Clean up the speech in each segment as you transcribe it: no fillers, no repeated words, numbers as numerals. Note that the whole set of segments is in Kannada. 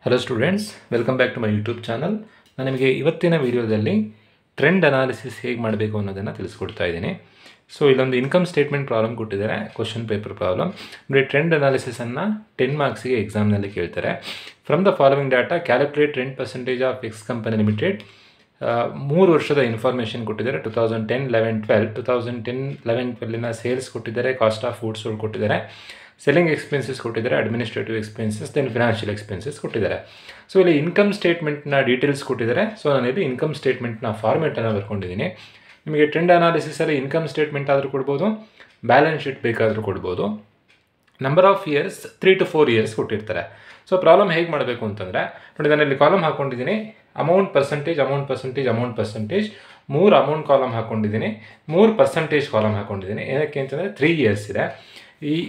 Hello students, welcome back to my YouTube channel. ನಾನು ನಿಮಗೆ ಇವತ್ತಿನ ವಿಡಿಯೋದಲ್ಲಿ ಟ್ರೆಂಡ್ ಅನಾಲಿಸಿಸ್ ಹೇಗೆ ಮಾಡಬೇಕು ಅನ್ನೋದನ್ನು ತಿಳಿಸ್ಕೊಡ್ತಾ ಇದ್ದೀನಿ. ಸೊ ಇಲ್ಲೊಂದು ಇನ್ಕಮ್ ಸ್ಟೇಟ್ಮೆಂಟ್ ಪ್ರಾಬ್ಲಮ್ ಕೊಟ್ಟಿದ್ದಾರೆ, ಕ್ವಶನ್ ಪೇಪರ್ ಪ್ರಾಬ್ಲಮ್. ನೋಡಿ, ಟ್ರೆಂಡ್ ಅನಾಲಿಸಿಸನ್ನು 10 ಮಾರ್ಕ್ಸಿಗೆ ಎಕ್ಸಾಮ್ನಲ್ಲಿ ಕೇಳ್ತಾರೆ. From the following data calculate 10% of X company limited. 3 ವರ್ಷದ ಇನ್ಫಾರ್ಮೇಷನ್ ಕೊಟ್ಟಿದ್ದಾರೆ. 2010, 11, 12. 2010, 11, 12ನ ಸೇಲ್ಸ್ ಕೊಟ್ಟಿದ್ದಾರೆ, ಕಾಸ್ಟ್ ಆಫ್ ಗೂಡ್ಸ್ ಸೋಲ್ಡ್ ಕೊಟ್ಟಿದ್ದಾರೆ, ಸೆಲ್ಲಿಂಗ್ ಎಕ್ಸ್ಪೆನ್ಸಸ್ ಕೊಟ್ಟಿದ್ದಾರೆ, administrative expenses, then financial expenses ಕೊಟ್ಟಿದ್ದಾರೆ. ಸೊ ಇಲ್ಲಿ ಇನ್ಕಮ್ ಸ್ಟೇಟ್ಮೆಂಟ್ನ ಡೀಟೇಲ್ಸ್ ಕೊಟ್ಟಿದ್ದಾರೆ. ಸೊ ನಾನಿಲ್ಲಿ ಇನ್ಕಮ್ ಸ್ಟೇಟ್ಮೆಂಟ್ನ ಫಾರ್ಮೆಟನ್ನು ಬರ್ಕೊಂಡಿದ್ದೀನಿ. ನಿಮಗೆ ಟ್ರೆಂಡ್ ಅನಾಲಿಸಿಸಲ್ಲಿ ಇನ್ಕಮ್ ಸ್ಟೇಟ್ಮೆಂಟ್ ಆದರೂ ಕೊಡ್ಬೋದು, ಬ್ಯಾಲೆನ್ಸ್ ಶೀಟ್ ಬೇಕಾದರೂ ಕೊಡ್ಬೋದು. Number of years 3 to 4 years ಕೊಟ್ಟಿರ್ತಾರೆ. ಸೊ ಪ್ರಾಬ್ಲಮ್ ಹೇಗೆ ಮಾಡಬೇಕು ಅಂತಂದರೆ, ನೋಡಿ, ನಾನಲ್ಲಿ ಕಾಲಮ್ ಹಾಕ್ಕೊಂಡಿದ್ದೀನಿ. ಅಮೌಂಟ್ ಪರ್ಸೆಂಟೇಜ್ 3 ಅಮೌಂಟ್ ಕಾಲಮ್ ಹಾಕ್ಕೊಂಡಿದ್ದೀನಿ, 3 ಪರ್ಸೆಂಟೇಜ್ ಕಾಲಮ್ ಹಾಕ್ಕೊಂಡಿದ್ದೀನಿ. ಏನಕ್ಕೆ ಅಂತಂದರೆ 3 ಇಯರ್ಸ್ ಇದೆ.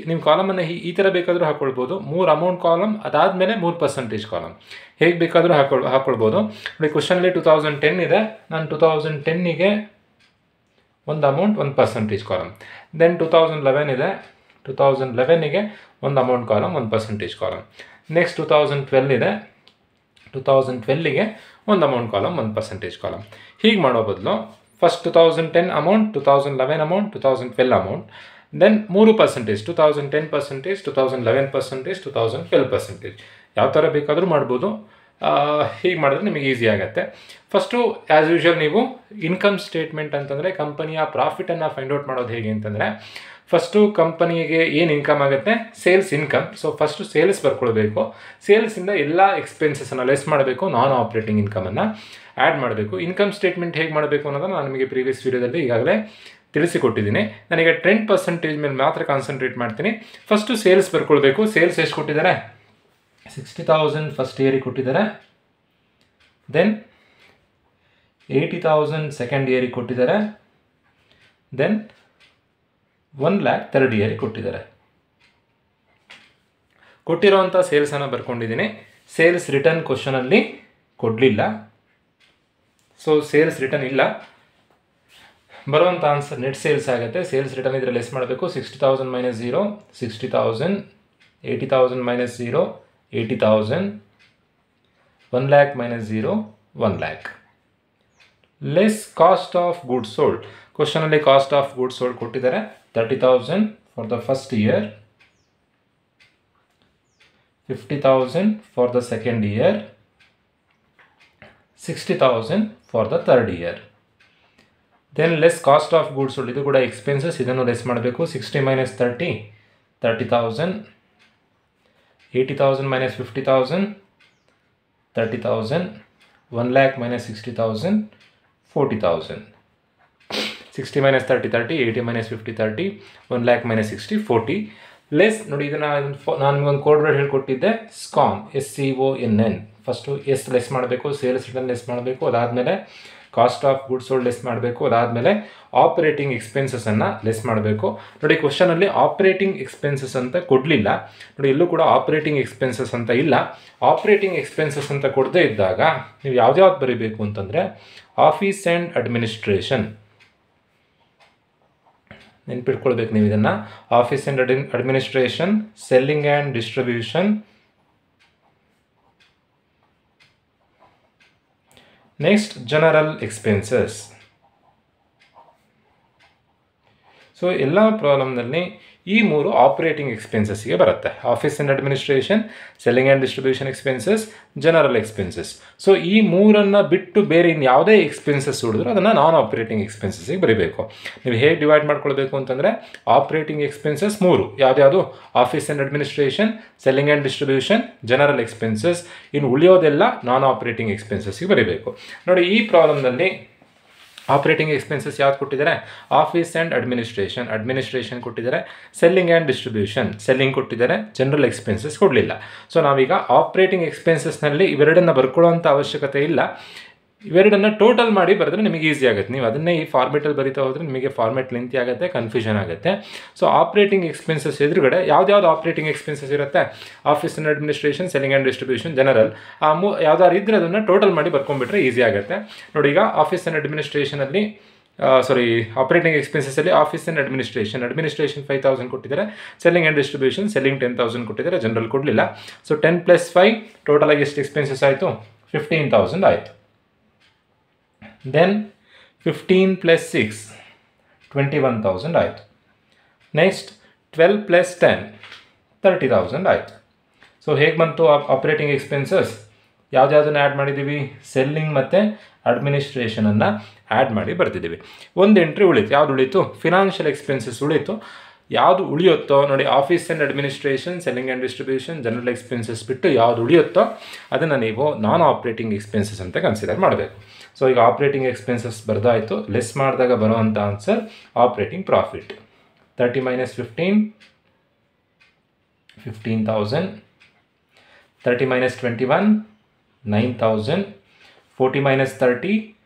ನಿಮ್ಮ ಕಾಲಮನ್ನು ಈ ಥರ ಬೇಕಾದರೂ ಹಾಕ್ಕೊಳ್ಬೋದು. 3 ಅಮೌಂಟ್ ಕಾಲಮ್, ಅದಾದಮೇಲೆ 3 ಪರ್ಸೆಂಟೇಜ್ ಕಾಲಮ್, ಹೇಗೆ ಬೇಕಾದರೂ ಹಾಕ್ಕೊಳ್ಬೋದು. ನೋಡಿ, ಕ್ವಶನಲ್ಲಿ 2010 ಇದೆ. ನಾನು 2010ಗೆ ಒಂದು ಅಮೌಂಟ್, 1 ಪರ್ಸೆಂಟೇಜ್ ಕಾಲಮ್. ದೆನ್ 2011 ಇದೆ. 2011ಗೆ ಒಂದು amount column, 1 percentage column. Next 2012 ಇದೆ. 2012ಗೆ ಒಂದು ಅಮೌಂಟ್ ಕಾಲಮ್, 1 ಪರ್ಸೆಂಟೇಜ್ ಕಾಲಮ್. ಹೀಗೆ ಮಾಡೋ ಬದಲು first 2010 amount, 2011 amount, 2012 amount, then 3 percentage, 2010 percentage, 2011 percentage, 2012 percentage. ಯಾವ ಥರ ಬೇಕಾದರೂ ಮಾಡ್ಬೋದು. ಹೀಗೆ ಮಾಡಿದ್ರೆ ನಿಮಗೆ ಈಸಿ ಆಗುತ್ತೆ. ಫಸ್ಟು ಆ್ಯಸ್ ಯೂಶ್ವಲ್ ನೀವು ಇನ್ಕಮ್ ಸ್ಟೇಟ್ಮೆಂಟ್ ಅಂತಂದರೆ ಕಂಪನಿಯ ಪ್ರಾಫಿಟನ್ನು ಫೈಂಡ್ ಔಟ್ ಮಾಡೋದು ಹೇಗೆ ಅಂತಂದರೆ, ಫಸ್ಟು ಕಂಪನಿಗೆ ಏನು ಇನ್ಕಮ್ ಆಗುತ್ತೆ, sales income. So first sales ಬರ್ಕೊಳ್ಬೇಕು. ಸೇಲ್ಸಿಂದ ಎಲ್ಲ ಎಕ್ಸ್ಪೆನ್ಸಸನ್ನು ಲೆಸ್ ಮಾಡಬೇಕು, ನಾನ್ ಆಪ್ರೇಟಿಂಗ್ ಇನ್ಕಮನ್ನು ಆ್ಯಡ್ ಮಾಡಬೇಕು. ಇನ್ಕಮ್ ಸ್ಟೇಟ್ಮೆಂಟ್ ಹೇಗೆ ಮಾಡಬೇಕು ಅನ್ನೋದನ್ನು ನಾನು ನಿಮಗೆ ಪ್ರೀವಿಯಸ್ ವೀಡಿಯೋದಲ್ಲಿ ಈಗಾಗಲೇ ತಿಳಿಸಿಕೊಟ್ಟಿದ್ದೀನಿ. ನನಗೆ 10% ಮೇಲೆ ಮಾತ್ರ ಕಾನ್ಸಂಟ್ರೇಟ್ ಮಾಡ್ತೀನಿ. First sales ಬರ್ಕೊಳ್ಬೇಕು. ಸೇಲ್ಸ್ ಎಷ್ಟು ಕೊಟ್ಟಿದ್ದಾರೆ? 60,000 ಫಸ್ಟ್ ಇಯರಿಗೆ ಕೊಟ್ಟಿದ್ದಾರೆ. ದೆನ್ 80,000 ಸೆಕೆಂಡ್ ಇಯರಿಗೆ ಕೊಟ್ಟಿದ್ದಾರೆ. ದೆನ್ 1 lakh ಥರ್ಡ್ ಇಯರಿಗೆ ಕೊಟ್ಟಿದ್ದಾರೆ. ಕೊಟ್ಟಿರೋವಂಥ ಸೇಲ್ಸನ್ನು ಬರ್ಕೊಂಡಿದ್ದೀನಿ. ಸೇಲ್ಸ್ ರಿಟರ್ನ್ ಕ್ವಶನಲ್ಲಿ ಕೊಡಲಿಲ್ಲ, ಸೊ ಸೇಲ್ಸ್ ರಿಟರ್ನ್ ಇಲ್ಲ. ಬರುವಂಥ ಆನ್ಸರ್ ನೆಟ್ ಸೇಲ್ಸ್ ಆಗುತ್ತೆ. ಸೇಲ್ಸ್ ರಿಟರ್ನ್ ಇದ್ರೆ ಲೆಸ್ ಮಾಡಬೇಕು. 60,000 minus 0, 60,000. 80,000 minus 0, 80,000. 1 lakh minus 0, 1 lakh. Less cost of goods sold. ಕ್ವಶನಲ್ಲಿ ಕಾಸ್ಟ್ ಆಫ್ ಗುಡ್ಸ್ ಸೋಲ್ಡ್ ಕೊಟ್ಟಿದ್ದಾರೆ. 30,000 for the first year, 50,000 for the second year, 60,000 for the third year. Then less cost of goods sold, ಇದು ಕೂಡ ಎಕ್ಸ್ಪೆನ್ಸಸ್, ಇದನ್ನು ಲೆಸ್ ಮಾಡಬೇಕು. 60 minus 30, 30,000. 80,000 minus 50,000, 30,000. 1 lakh minus 60,000, 40,000. 60 minus 30, 30. 80 minus 50, 30. 1 lakh minus 60, 40. Less. ನೋಡಿ, ಇದನ್ನು ನಾನು ಒಂದು ಕೋಡ್ ವರ್ಡ್ ಹೇಳ್ಕೊಟ್ಟಿದ್ದೆ, SCON, SCONN. First S less ಮಾಡಬೇಕು, ಸೇಲ್ಸ್ ರಿಟರ್ನ್ ಲೆಸ್ ಮಾಡಬೇಕು, ಅದಾದಮೇಲೆ cost of goods sold less ಮಾಡಬೇಕು, ಅದಾದಮೇಲೆ ಆಪರೇಟಿಂಗ್ ಎಕ್ಸ್ಪೆನ್ಸಸನ್ನು ಲೆಸ್ ಮಾಡಬೇಕು. ನೋಡಿ, ಕ್ವಶನಲ್ಲಿ ಆಪರೇಟಿಂಗ್ ಎಕ್ಸ್ಪೆನ್ಸಸ್ ಅಂತ ಕೊಡಲಿಲ್ಲ. ನೋಡಿ, ಎಲ್ಲೂ ಕೂಡ ಆಪರೇಟಿಂಗ್ ಎಕ್ಸ್ಪೆನ್ಸಸ್ ಅಂತ ಇಲ್ಲ. ಆಪರೇಟಿಂಗ್ ಎಕ್ಸ್ಪೆನ್ಸಸ್ ಅಂತ ಕೊಡದೇ ಇದ್ದಾಗ ನೀವು ಯಾವ್ದು ಬರೀಬೇಕು ಅಂತಂದರೆ, ಆಫೀಸ್ ಆ್ಯಂಡ್ ಅಡ್ಮಿನಿಸ್ಟ್ರೇಷನ್. ನೆನ್ಪಿಟ್ಕೊಳ್ಬೇಕು ನೀವು ಇದನ್ನು. Office and administration, selling and distribution, next general expenses. So ಎಲ್ಲ ಪ್ರಾಬ್ಲಮ್ನಲ್ಲಿ ಈ 3 ಆಪರೇಟಿಂಗ್ ಎಕ್ಸ್ಪೆನ್ಸಸ್ಗೆ ಬರುತ್ತೆ. Office and administration, selling and distribution expenses, general expenses. So ಈ 3ಅನ್ನು ಬಿಟ್ಟು ಬೇರೆ ಇನ್ಯಾವುದೇ ಎಕ್ಸ್ಪೆನ್ಸಸ್ ಉಳಿದ್ರು ಅದನ್ನು ನಾನ್ ಆಪರೇಟಿಂಗ್ ಎಕ್ಸ್ಪೆನ್ಸಸ್ಗೆ ಬರೀಬೇಕು. ನೀವು ಹೇಗೆ ಡಿವೈಡ್ ಮಾಡ್ಕೊಳ್ಬೇಕು ಅಂತಂದರೆ, ಆಪರೇಟಿಂಗ್ ಎಕ್ಸ್ಪೆನ್ಸಸ್ 3 ಯಾವ್ದು? Office and administration, selling and distribution, general expenses. ಇನ್ನು ಉಳಿಯೋದೆಲ್ಲ ನಾನ್ ಆಪರೇಟಿಂಗ್ ಎಕ್ಸ್ಪೆನ್ಸಸ್ಗೆ ಬರೀಬೇಕು. ನೋಡಿ, ಈ ಪ್ರಾಬ್ಲಮ್ನಲ್ಲಿ ಆಪರೇಟಿಂಗ್ ಎಕ್ಸ್ಪೆನ್ಸಸ್ ಯಾವ್ದು ಕೊಟ್ಟಿದ್ದಾರೆ? ಆಫೀಸ್ ಆ್ಯಂಡ್ ಅಡ್ಮಿನಿಸ್ಟ್ರೇಷನ್ ಕೊಟ್ಟಿದ್ದಾರೆ, ಸೆಲ್ಲಿಂಗ್ ಆ್ಯಂಡ್ ಡಿಸ್ಟ್ರಿಬ್ಯೂಷನ್, ಸೆಲ್ಲಿಂಗ್ ಕೊಟ್ಟಿದ್ದಾರೆ, ಜನರಲ್ ಎಕ್ಸ್ಪೆನ್ಸಸ್ ಕೊಡಲಿಲ್ಲ. ಸೊ ನಾವೀಗ ಆಪರೇಟಿಂಗ್ ಎಕ್ಸ್ಪೆನ್ಸಸ್ನಲ್ಲಿ ಇವೆರಡನ್ನು ಬರ್ಕೊಳ್ಳೋವಂಥ ಅವಶ್ಯಕತೆ ಇಲ್ಲ. ಇವೆರಡನ್ನು ಟೋಟಲ್ ಮಾಡಿ ಬರೆದ್ರೆ ನಿಮಗೆ ಈಸಿ ಆಗುತ್ತೆ. ನೀವು ಅದನ್ನೇ ಈ ಫಾರ್ಮೆಟಲ್ಲಿ ಬರೀತಾ ಹೋದರೆ ನಿಮಗೆ ಫಾರ್ಮೆಟ್ ಲೆಂತಿ ಆಗುತ್ತೆ, ಕನ್ಫ್ಯೂಷನ್ ಆಗುತ್ತೆ. ಸೊ ಆಪರೇಟಿಂಗ್ ಎಕ್ಸ್ಪೆನ್ಸಸ್ ಎದುರುಗಡೆ ಯಾವ್ದು ಆಪರೇಟಿಂಗ್ ಎಕ್ಸ್ಪೆನ್ಸಸ್ ಇರುತ್ತೆ? Office and administration, selling and distribution, general. ಯಾವ್ದಾರು ಇದ್ದರೆ ಅದನ್ನು ಟೋಟಲ್ ಮಾಡಿ ಬರ್ಕೊಂಡ್ಬಿಟ್ರೆ ಈಸಿ ಆಗುತ್ತೆ. ನೋಡಿ, ಈಗ ಆಫೀಸ್ ಆ್ಯಂಡ್ ಅಡ್ಮಿನಿಸ್ಟ್ರೇಷನಲ್ಲಿ ಆಪರೇಟಿಂಗ್ ಎಕ್ಸ್ಪೆನ್ಸಸ್ಸಲ್ಲಿ ಆಫೀಸ್ ಆ್ಯಂಡ್ ಅಡ್ಮಿನಿಸ್ಟ್ರೇಷನ್ 5,000 ಕೊಟ್ಟಿದ್ದಾರೆ. ಸೆಲ್ಲಿಂಗ್ ಆ್ಯಂಡ್ ಡಿಸ್ಟ್ರಿಬ್ಯೂಷನ್ 10,000 ಕೊಟ್ಟಿದ್ದಾರೆ, ಜನರಲ್ ಕೊಡಲಿಲ್ಲ. ಸೊ 10 + 5 ಟೋಟಲ್ ಆಗಿ ಎಷ್ಟು ಎಕ್ಸ್ಪೆನ್ಸಸ್ ಆಯಿತು? 15,000 ಆಯಿತು. ದೆನ್ 15 + 6 21,000 ಆಯಿತು. ನೆಕ್ಸ್ಟ್ 12 + 10 30,000 ಆಯಿತು. ಸೊ ಹೇಗೆ ಬಂತು ಆಪರೇಟಿಂಗ್ ಎಕ್ಸ್ಪೆನ್ಸಸ್? ಯಾವುದ್ಯಾವುದನ್ನು ಆ್ಯಡ್ ಮಾಡಿದ್ದೀವಿ? ಸೆಲ್ಲಿಂಗ್ ಮತ್ತು ಅಡ್ಮಿನಿಸ್ಟ್ರೇಷನನ್ನು ಆ್ಯಡ್ ಮಾಡಿ ಬರ್ತಿದ್ದೀವಿ. ಒಂದು ಎಂಟ್ರಿ ಉಳಿತು. ಯಾವುದು ಉಳಿತು? ಫಿನಾನ್ಷಿಯಲ್ ಎಕ್ಸ್ಪೆನ್ಸಸ್ ಉಳಿತು. ಯಾವುದು ಉಳಿಯುತ್ತೋ ನೋಡಿ, office and administration, selling and distribution, general expenses ಬಿಟ್ಟು ಯಾವುದು ಉಳಿಯುತ್ತೋ ಅದನ್ನು ನೀವು ನಾನ್ ಆಪ್ರೇಟಿಂಗ್ ಎಕ್ಸ್ಪೆನ್ಸಸ್ ಅಂತ ಕನ್ಸಿಡರ್ ಮಾಡಬೇಕು. ಸೊ ಈಗ ಆಪ್ರೇಟಿಂಗ್ ಎಕ್ಸ್ಪೆನ್ಸಸ್ ಬರೆದಾಯಿತು. ಲೆಸ್ ಮಾಡಿದಾಗ ಬರುವಂಥ ಆನ್ಸರ್ ಆಪ್ರೇಟಿಂಗ್ ಪ್ರಾಫಿಟ್. 30 - 15 15,000. 30 - 21 9,000. 40 - 30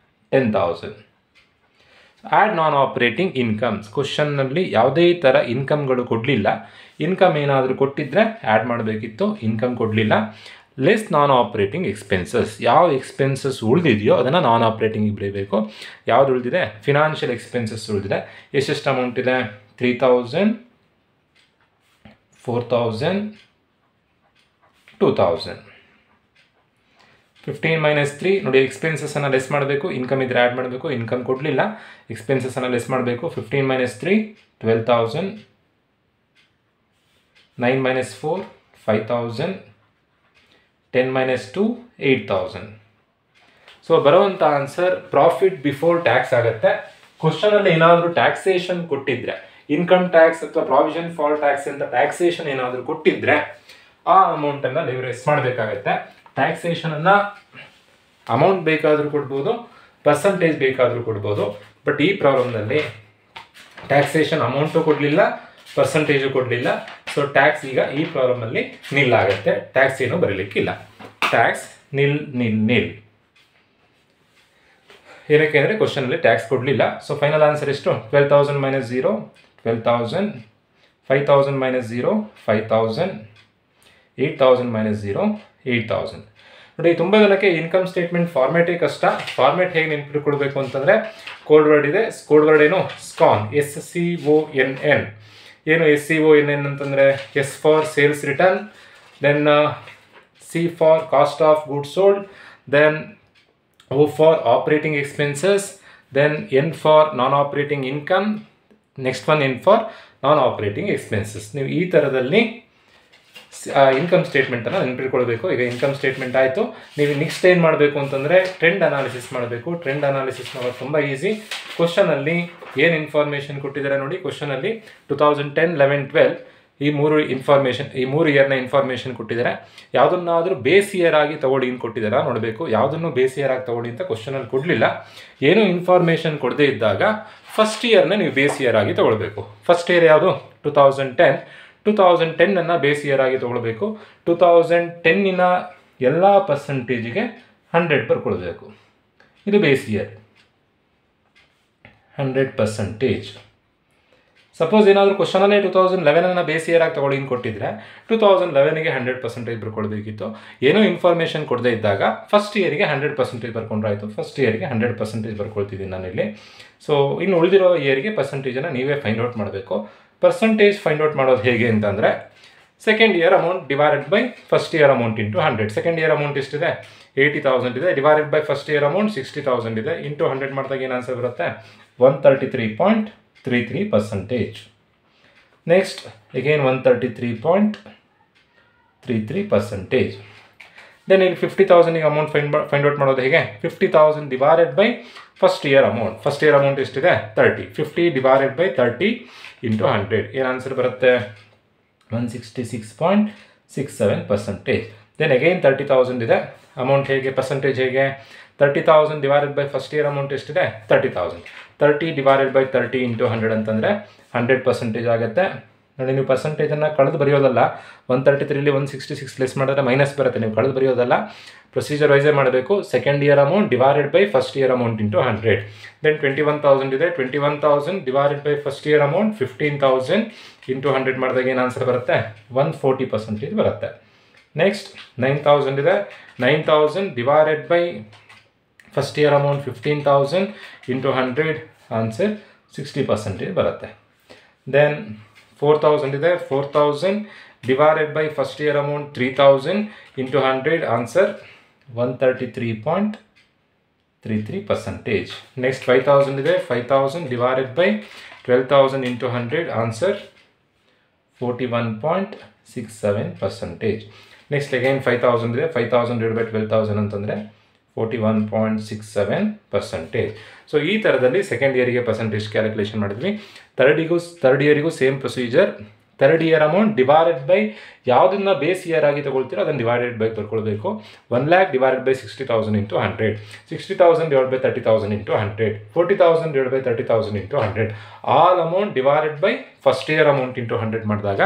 10,000. ಆ್ಯಡ್ ನಾನ್ ಆಪ್ರೇಟಿಂಗ್ ಇನ್ಕಮ್ಸ್. ಕ್ವಶನ್ನಲ್ಲಿ ಯಾವುದೇ ಥರ ಇನ್ಕಮ್ಗಳು ಕೊಡಲಿಲ್ಲ. ಇನ್ಕಮ್ ಏನಾದರೂ ಕೊಟ್ಟಿದ್ದರೆ ಆ್ಯಡ್ ಮಾಡಬೇಕಿತ್ತು, ಇನ್ಕಮ್ ಕೊಡಲಿಲ್ಲ. ಲೆಸ್ ನಾನ್ ಆಪ್ರೇಟಿಂಗ್ ಎಕ್ಸ್ಪೆನ್ಸಸ್. ಯಾವ ಎಕ್ಸ್ಪೆನ್ಸಸ್ ಉಳಿದಿದೆಯೋ ಅದನ್ನು ನಾನ್ ಆಪ್ರೇಟಿಂಗಿಗೆ ಬರೀಬೇಕು. ಯಾವುದು ಉಳಿದಿದೆ? ಫಿನಾನ್ಷಿಯಲ್ ಎಕ್ಸ್ಪೆನ್ಸಸ್ ಉಳಿದಿದೆ. ಎಷ್ಟೆಷ್ಟು ಅಮೌಂಟ್ ಇದೆ? 3,000 4,000 2,000. 15 - 3 ನೋಡಿ, ಎಕ್ಸ್ಪೆನ್ಸಸ್ಸನ್ನು ಲೆಸ್ ಮಾಡಬೇಕು, ಇನ್ಕಮ್ ಇದ್ದರೆ ಆ್ಯಡ್ ಮಾಡಬೇಕು. ಇನ್ಕಮ್ ಕೊಡಲಿಲ್ಲ, ಎಕ್ಸ್ಪೆನ್ಸಸ್ಸನ್ನು ಲೆಸ್ ಮಾಡಬೇಕು. 15 - 3 12,000. 9 - 4 5,000. 10 - 2 8,000. ಸೊ ಬರುವಂಥ ಆನ್ಸರ್ ಪ್ರಾಫಿಟ್ ಬಿಫೋರ್ ಟ್ಯಾಕ್ಸ್ ಆಗುತ್ತೆ. ಕ್ವಶನಲ್ಲಿ ಏನಾದರೂ ಟ್ಯಾಕ್ಸೇಷನ್ ಕೊಟ್ಟಿದ್ರೆ, ಇನ್ಕಮ್ ಟ್ಯಾಕ್ಸ್ ಅಥವಾ ಪ್ರಾವಿಷನ್ ಫಾರ್ ಟ್ಯಾಕ್ಸ್ ಅಂತ ಟ್ಯಾಕ್ಸೇಷನ್ ಏನಾದರೂ ಕೊಟ್ಟಿದ್ರೆ ಆ ಅಮೌಂಟನ್ನು ನೀವು ಲೆಸ್ ಮಾಡಬೇಕಾಗತ್ತೆ. ಟ್ಯಾಕ್ಸೇಷನನ್ನು ಅಮೌಂಟ್ ಬೇಕಾದರೂ ಕೊಡ್ಬೋದು, ಪರ್ಸಂಟೇಜ್ ಬೇಕಾದರೂ ಕೊಡ್ಬೋದು. ಬಟ್ ಈ ಪ್ರಾಬ್ಲಮ್ನಲ್ಲಿ ಟ್ಯಾಕ್ಸೇಷನ್ ಅಮೌಂಟು ಕೊಡಲಿಲ್ಲ, ಪರ್ಸಂಟೇಜು ಕೊಡಲಿಲ್ಲ. ಸೊ ಟ್ಯಾಕ್ಸ್ ಈಗ ಈ ಪ್ರಾಬ್ಲಮಲ್ಲಿ ನಿಲ್ ಆಗುತ್ತೆ. ಟ್ಯಾಕ್ಸ್ ಏನು ಬರೀಲಿಕ್ಕಿಲ್ಲ. ಟ್ಯಾಕ್ಸ್ ನಿಲ್. ಏನಕ್ಕೆ ಅಂದರೆ ಕ್ವಶನಲ್ಲಿ ಟ್ಯಾಕ್ಸ್ ಕೊಡಲಿಲ್ಲ. ಸೊ ಫೈನಲ್ ಆನ್ಸರ್ ಎಷ್ಟು? 12,000 - 0 12,000. 5,000 - 0 5,000. 8,000 - 0 8,000. ನೋಡಿ, ತುಂಬ ಜನಕ್ಕೆ ಇನ್ಕಮ್ ಸ್ಟೇಟ್ಮೆಂಟ್ ಫಾರ್ಮೇಟೇ ಕಷ್ಟ. ಫಾರ್ಮೇಟ್ ಹೇಗೆ ನೆನಪಿಟ್ಕೊಳ್ಬೇಕು ಅಂತಂದರೆ ಕೋಡ್ ವರ್ಡ್ ಇದೆ. ಕೋಡ್ ವರ್ಡ್ ಏನು? SCON. SCONN. ಏನು SCONN ಅಂತಂದರೆ S for sales return, then C for cost of goods sold, then O for operating expenses, then N for non operating income, next one N for non operating expenses. ನೀವು ಈ ಥರದಲ್ಲಿ ಇನ್ಕಮ್ ಸ್ಟೇಟ್ಮೆಂಟನ್ನು ನೆನಪಿಟ್ಕೊಳ್ಬೇಕು. ಈಗ ಇನ್ಕಮ್ ಸ್ಟೇಟ್ಮೆಂಟ್ ಆಯಿತು. ನೀವು ನೆಕ್ಸ್ಟ್ ಏನು ಮಾಡಬೇಕು ಅಂತಂದರೆ ಟ್ರೆಂಡ್ ಅನಾಲಿಸಿಸ್ ಮಾಡಬೇಕು. ಟ್ರೆಂಡ್ ಅನಾಲಿಸಿಸ್ ಮಾಡೋದು ತುಂಬ ಈಸಿ. ಕ್ವಶನಲ್ಲಿ ಏನು ಇನ್ಫಾರ್ಮೇಷನ್ ಕೊಟ್ಟಿದ್ದಾರೆ ನೋಡಿ. ಕ್ವಶನಲ್ಲಿ 2010 11 12 ಈ ಮೂರು ಇಯರ್ನ ಇನ್ಫಾರ್ಮೇಷನ್ ಕೊಟ್ಟಿದ್ದಾರೆ. ಯಾವುದನ್ನಾದರೂ ಬೇಸ್ ಇಯರ್ ಆಗಿ ತಗೊಳ್ಳಿ ಅಂತ ಕೊಟ್ಟಿದ್ದಾರೆ, ನೋಡಬೇಕು. ಯಾವುದನ್ನು ಬೇಸ್ ಇಯರ್ ಆಗಿ ತಗೊಳ್ಳಿ ಅಂತ ಕ್ವಶನಲ್ಲಿ ಕೊಡಲಿಲ್ಲ. ಏನು ಇನ್ಫಾರ್ಮೇಷನ್ ಕೊಡದೇ ಇದ್ದಾಗ ಫಸ್ಟ್ ಇಯರ್ನ ನೀವು ಬೇಸ್ ಇಯರ್ ಆಗಿ ತಗೊಳ್ಬೇಕು. ಫಸ್ಟ್ ಇಯರ್ ಯಾವುದು? 2010. 2010 ಬೇಸ್ ಇಯರ್ ಆಗಿ ತೊಗೊಳ್ಬೇಕು. 2010 ಎಲ್ಲ ಪರ್ಸಂಟೇಜಿಗೆ 100 ಬರ್ಕೊಳ್ಬೇಕು. ಇದು ಬೇಸ್ ಇಯರ್ 100%. ಸಪೋಸ್ ಏನಾದರೂ ಕ್ವಶನಲ್ಲೇ 2011 ಬೇಸ್ ಇಯರ್ ಆಗಿ ತಗೊಳ್ಳಿ ಕೊಟ್ಟಿದ್ರೆ 2011ಗೆ 100% ಬರ್ಕೊಳ್ಬೇಕಿತ್ತು. ಏನೋ ಇನ್ಫಾರ್ಮೇಷನ್ ಕೊಡದೇ ಇದ್ದಾಗ ಫಸ್ಟ್ ಇಯರಿಗೆ 100% ಬರ್ಕೊಂಡ್ರಾಯ್ತು. ಫಸ್ಟ್ ಇಯರಿಗೆ 100% ಬರ್ಕೊಳ್ತಿದ್ದೀನಿ ನಾನಿಲ್ಲಿ. ಸೊ ಇನ್ನು ಉಳಿದಿರೋ ಇಯರ್ಗೆ ಪರ್ಸಂಟೇಜನ್ನು ನೀವೇ ಫೈಂಡ್ ಔಟ್ ಮಾಡಬೇಕು. ಪರ್ಸಂಟೇಜ್ ಫೈಂಡ್ ಔಟ್ ಮಾಡೋದು ಹೇಗೆ ಅಂತಂದರೆ second year amount divided by first year amount into 100. Second year amount ಎಷ್ಟಿದೆ? 80,000 ಇದೆ. Divided by first year amount 60,000 ಇದೆ. ಇಂಟು 100 ಮಾಡಿದಾಗ ಏನು ಆನ್ಸರ್ ಬರುತ್ತೆ? 133.33%. Next again 133.33%. ದೆನ್ ಇಲ್ಲಿ 50,000ಗೆ ಅಮೌಂಟ್ ಫೈಂಡ್ ಔಟ್ ಮಾಡೋದು ಹೇಗೆ? 50,000 divided by first year amount. First year amount ಎಷ್ಟಿದೆ? 30. 50 ಡಿವೈಡೆಡ್ ಬೈ 30 ಇಂಟು 100 ಏನು ಆನ್ಸರ್ ಬರುತ್ತೆ? 166.67%. ದೆನ್ ಅಗೈನ್ 30,000 ಇದೆ. ಅಮೌಂಟ್ ಹೇಗೆ? ಪರ್ಸಂಟೇಜ್ ಹೇಗೆ? 30,000 divided by first year amount ಎಷ್ಟಿದೆ? 30,000. 30 ಡಿವೈಡೆಡ್ ಬೈ 30 ಇಂಟು 100 ಅಂತಂದರೆ 100% ಆಗುತ್ತೆ. ನೋಡಿ, ನೀವು ಪರ್ಸಂಟೇಜನ್ನು ಕಳೆದು ಬರೆಯೋದಲ್ಲ. 133ಲಿ 166 ಲೆಸ್ ಮಾಡಿದ್ರೆ ಮೈನಸ್ ಬರುತ್ತೆ. ನೀವು ಕಳೆದು ಬರೆಯೋದಲ್ಲ, ಪ್ರೊಸೀಜರ್ ವೈಸೇ ಮಾಡಬೇಕು. Second year amount divided by first year amount into 100. Then 21,000 ಇದೆ. 21,000 divided by first year amount 15,000 into 100 ಮಾಡಿದಾಗ ಏನು ಆನ್ಸರ್ ಬರುತ್ತೆ? 140% ಬರುತ್ತೆ. ನೆಕ್ಸ್ಟ್ 9,000 ಇದೆ. 9,000 divided by first year amount 15,000 into 100 answer 60% ಬರುತ್ತೆ. ದೆನ್ 4000 ಇದೆ, 4000 divided by first year amount 3000 into 100 answer 133.33%. Next 5000 ಇದೆ, 5000 divided by 12,000 into 100 answer 41.67%. Next again 5000 ಇದೆ, 5000 ಡಿವೈಡ್ ಬೈ 12,000 ಅಂತಂದರೆ 41.67%. ಸೊ ಈ ಥರದಲ್ಲಿ ಸೆಕೆಂಡ್ ಇಯರಿಗೆ ಪರ್ಸೆಂಟೇಜ್ ಕ್ಯಾಲ್ಕುಲೇಷನ್ ಮಾಡಿದ್ವಿ. ಥರ್ಡ್ ಇಯರಿಗೂ same procedure. Third year amount divided by ಯಾವುದನ್ನ ಬೇಸ್ ಇಯರ್ ಆಗಿ ತಗೊಳ್ತೀರೋ ಅದನ್ನು ಡಿವೈಡೆಡ್ ಬೈ ಬರ್ಕೊಳ್ಬೇಕು. 1 lakh divided by 60,000 into 100, 60,000 divide by 30,000 into 100, 40,000 divide by 30,000 into 100. All amount divided by first year amount into 100 ಮಾಡಿದಾಗ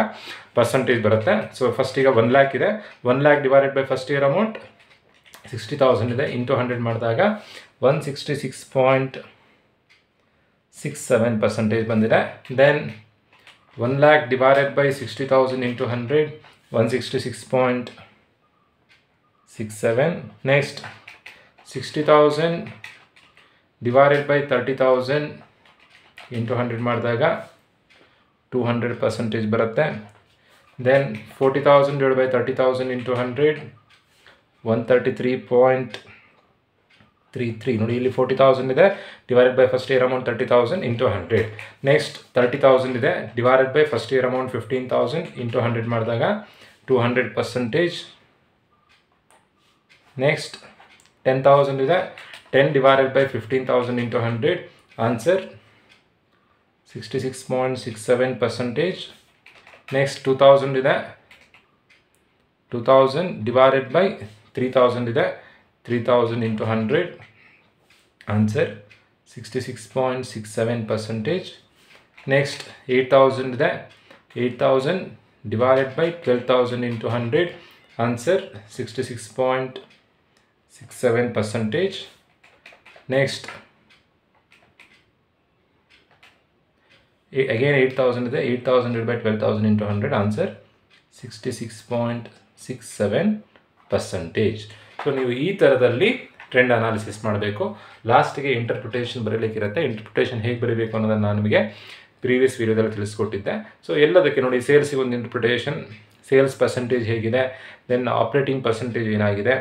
ಪರ್ಸೆಂಟೇಜ್ ಬರುತ್ತೆ. ಸೊ ಫಸ್ಟ್ ಈಗ 1 lakh ಇದೆ, 1 lakh divided by first year amount 60,000 ಇದೆ, ಇಂಟು 100 ಮಾಡಿದಾಗ 166.67% ಬಂದಿದೆ. Then 1 lakh divided by 60,000 into 100 166.67. Next 60,000 divided by 30,000 into 100 ಮಾಡಿದಾಗ 200% ಬರುತ್ತೆ. Then 40,000 divide by 30,000 into 100 133.33. ನೋಡಿ ಇಲ್ಲಿ 40,000 ಇದೆ, divided by first year amount 30,000 into 100. Next 30,000 ಇದೆ, divided by first year amount 15,000 into 100 ಮಾಡಿದಾಗ 200%. ನೆಕ್ಸ್ಟ್ 10,000 ಇದೆ, 10 divided by 15,000 into 100 answer 66.67%. Next 2,000 ಇದೆ, 2,000 ಡಿವೈಡೆಡ್ ಬೈ 3,000 ಇದೆ, 3,000 ಇಂಟು 100 ಆನ್ಸರ್ 66.67%. ನೆಕ್ಸ್ಟ್ 8,000 ಇದೆ, 8,000 divided by 12,000 into 100 answer 66.67%. Next again 8,000 ಇದೆ, 8,000 divide by 12,000 into 100 answer 66.67%. So ನೀವು ಈ ಥರದಲ್ಲಿ ಟ್ರೆಂಡ್ ಅನಾಲಿಸಿಸ್ ಮಾಡಬೇಕು. ಲಾಸ್ಟಿಗೆ ಇಂಟರ್ಪ್ರಿಟೇಷನ್ ಬರೀಲಿಕ್ಕಿರುತ್ತೆ. ಇಂಟರ್ಪ್ರಿಟೇಷನ್ ಹೇಗೆ ಬರೀಬೇಕು ಅನ್ನೋದನ್ನು ನಾನು ನಿಮಗೆ ಪ್ರೀವಿಯಸ್ ವೀಡಿಯೋದಲ್ಲಿ ತಿಳಿಸ್ಕೊಟ್ಟಿದ್ದೆ. ಸೊ ಎಲ್ಲದಕ್ಕೆ ನೋಡಿ, ಸೇಲ್ಸಿಗೆ ಒಂದು ಇಂಟರ್ಪ್ರಿಟೇಷನ್, ಸೇಲ್ಸ್ ಪರ್ಸೆಂಟೇಜ್ ಹೇಗಿದೆ, ದೆನ್ ಆಪ್ರೇಟಿಂಗ್ ಪರ್ಸೆಂಟೇಜ್ ಏನಾಗಿದೆ,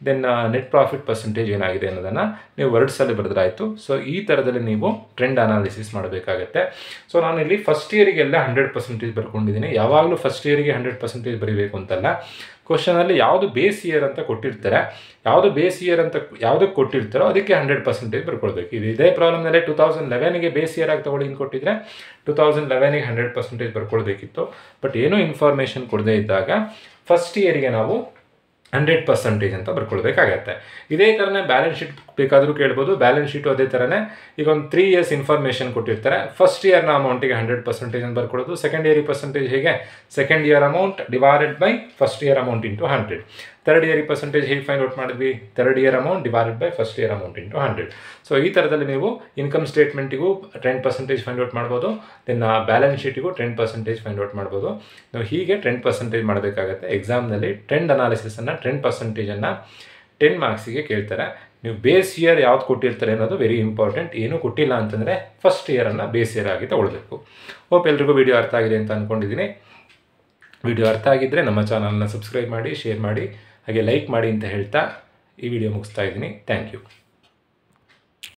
ದೆನ್ ನೆಟ್ ಪ್ರಾಫಿಟ್ ಪರ್ಸೆಂಟೇಜ್ ಏನಾಗಿದೆ ಅನ್ನೋದನ್ನು ನೀವು ವರ್ಡ್ಸಲ್ಲಿ ಬರೆದ್ರಾಯಿತು. ಸೊ ಈ ಥರದಲ್ಲಿ ನೀವು ಟ್ರೆಂಡ್ ಅನಾಲಿಸಿಸ್ ಮಾಡಬೇಕಾಗತ್ತೆ. ಸೊ ನಾನು ಇಲ್ಲಿ ಫಸ್ಟ್ ಇಯರಿಗೆಲ್ಲ 100% ಬರ್ಕೊಂಡಿದ್ದೀನಿ. ಯಾವಾಗಲೂ ಫಸ್ಟ್ ಇಯರಿಗೆ 100% ಬರೀಬೇಕು ಅಂತಲ್ಲ. ಕ್ವಶನಲ್ಲಿ ಯಾವುದು ಬೇಸ್ ಇಯರ್ ಅಂತ ಕೊಟ್ಟಿರ್ತಾರೆ, ಯಾವುದು ಬೇಸ್ ಇಯರ್ ಅಂತ ಯಾವುದಕ್ಕೆ ಕೊಟ್ಟಿರ್ತಾರೋ ಅದಕ್ಕೆ 100% ಬರ್ಕೊಳ್ಬೇಕು. ಇದೇ ಪ್ರಾಬ್ಲಮ್ನಲ್ಲೇ 2011ಗೆ ಬೇಸ್ ಇಯರ್ ಆಗಿ ತೊಗೊಳ್ಳಿ ಅಂತ ಕೊಟ್ಟಿದ್ರೆ 2011ಗೆ 100% ಬರ್ಕೊಳ್ಬೇಕಿತ್ತು. ಬಟ್ ಏನೂ ಇನ್ಫಾರ್ಮೇಷನ್ ಕೊಡದೇ ಇದ್ದಾಗ ಫಸ್ಟ್ ಇಯರಿಗೆ ನಾವು 100% ಅಂತ ಬರ್ಕೊಳ್ಬೇಕಾಗತ್ತೆ. ಇದೇ ಥರನೇ ಬ್ಯಾಲೆನ್ಸ್ ಶೀಟ್ ಬೇಕಾದರೂ ಕೇಳ್ಬೋದು. ಬ್ಯಾಲೆನ್ಸ್ ಶೀಟು ಅದೇ ಥರನೇ ಈಗ ಒಂದು 3 years ಇನ್ಫಾರ್ಮೇಷನ್ ಕೊಟ್ಟಿರ್ತಾರೆ. ಫಸ್ಟ್ ಇಯರ್ನ ಅಮೌಂಟಿಗೆ 100% ಅಂತ ಬರ್ಕೊಳ್ಳೋದು. ಸೆಕೆಂಡ್ ಇಯರ್ ಪರ್ಸೆಂಟೇಜ್ ಹೇಗೆ, second year amount divided by first year amount into 100. Third year percentage ಹೇಗೆ ಫೈಂಡ್ ಔಟ್ ಮಾಡಿದ್ವಿ, third year amount divided by first year amount into 100. So ಈ ಥರದಲ್ಲಿ ನೀವು ಇನ್ಕಮ್ ಸ್ಟೇಟ್ಮೆಂಟಿಗೂ 10% ಫೈಂಡ್ ಔಟ್ ಮಾಡ್ಬೋದು, ದೆನ್ ಬ್ಯಾಲೆನ್ಸ್ ಶೀಟಿಗೂ 10% ಫೈಂಡ್ ಔಟ್ ಮಾಡ್ಬೋದು. ನಾವು ಹೀಗೆ 10% ಮಾಡಬೇಕಾಗತ್ತೆ. ಎಕ್ಸಾಮ್ನಲ್ಲಿ ಟ್ರೆಂಡ್ ಅನಾಲಿಸಿಸನ್ನು 10%ಅನ್ನು 10 ಮಾರ್ಕ್ಸಿಗೆ ಕೇಳ್ತಾರೆ. ನೀವು ಬೇಸ್ ಇಯರ್ ಯಾವ್ದು ಕೊಟ್ಟಿರ್ತಾರೆ ಅನ್ನೋದು ವೆರಿ ಇಂಪಾರ್ಟೆಂಟ್. ಏನೂ ಕೊಟ್ಟಿಲ್ಲ ಅಂತಂದರೆ ಫಸ್ಟ್ ಇಯರನ್ನು ಬೇಸ್ ಇಯರ್ ಆಗಿ ತಗೊಳ್ಬೇಕು. ಹೋಪ್ ಎಲ್ರಿಗೂ ವಿಡಿಯೋ ಅರ್ಥ ಆಗಿದೆ ಅಂತ ಅಂದ್ಕೊಂಡಿದ್ದೀನಿ. ವಿಡಿಯೋ ಅರ್ಥ ಆಗಿದ್ದರೆ ನಮ್ಮ ಚಾನಲ್ನ ಸಬ್ಸ್ಕ್ರೈಬ್ ಮಾಡಿ, ಶೇರ್ ಮಾಡಿ, ಹಾಗೆ ಲೈಕ್ ಮಾಡಿ ಅಂತ ಹೇಳ್ತಾ ಈ ವಿಡಿಯೋ ಮುಗಿಸ್ತಾ ಇದ್ದೀನಿ. Thank you.